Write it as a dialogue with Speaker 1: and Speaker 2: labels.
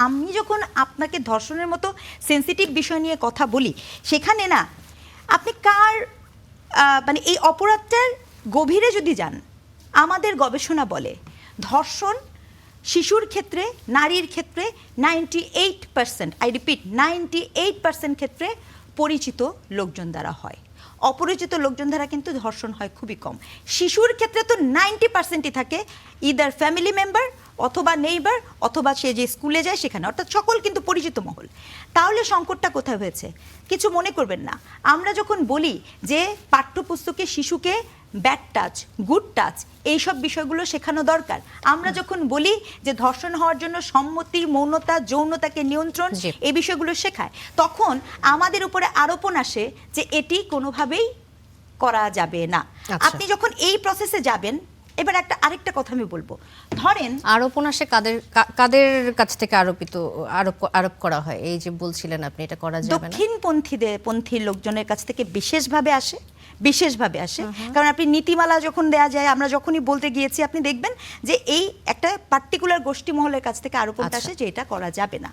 Speaker 1: আমি যখন আপনাকে ধর্ষণের মতো সেন্সিটিভ বিষয় নিয়ে কথা বলি, সেখানে না আপনি কার মানে এই অপরাধটার গভীরে যদি যান, আমাদের গবেষণা বলে ধর্ষণ শিশুর ক্ষেত্রে, নারীর ক্ষেত্রে 98%, আই রিপিট 98% ক্ষেত্রে পরিচিত লোকজন দ্বারা হয়। অপরিচিত লোকজন দ্বারা কিন্তু ধর্ষণ হয় খুবই কম। শিশুর ক্ষেত্রে তো 90%ই থাকে ইদার ফ্যামিলি মেম্বার অথবা নেইবার অথবা সে যে স্কুলে যায় সেখানে, অর্থাৎ সকল কিন্তু পরিচিত মহল। তাহলে সংকটটা কোথায় হয়েছে? কিছু মনে করবেন না, আমরা যখন বলি যে পাঠ্যপুস্তকে শিশুকে ব্যাড টাচ, গুড টাচ, এইসব বিষয়গুলো শেখানো দরকার, আমরা যখন বলি যে ধর্ষণ হওয়ার জন্য সম্মতি, মৌনতা, যৌনতাকে নিয়ন্ত্রণ, এই বিষয়গুলো শেখায়, তখন আমাদের উপরে আরোপণ আসে যে এটি কোনোভাবেই করা যাবে না। আপনি যখন এই প্রসেসে যাবেন, এবার আরেকটা কথা আমি বলবো, ধরেন
Speaker 2: আরোপণ আসে কাদের কাছ থেকে আরোপ করা হয়? এই যে বলছিলেন আপনি এটা করা যাবে না,
Speaker 1: দক্ষিণপন্থী লোকজনের কাছ থেকে বিশেষভাবে আসে। কারণ আপনি নীতিমালা যখন দেয়া যায়, আমরা যখনই বলতে গিয়েছি, আপনি দেখবেন যে এই একটা পার্টিকুলার গোষ্ঠী মহলের কাছ থেকে আরোপণটা আসে যে এটা করা যাবে না।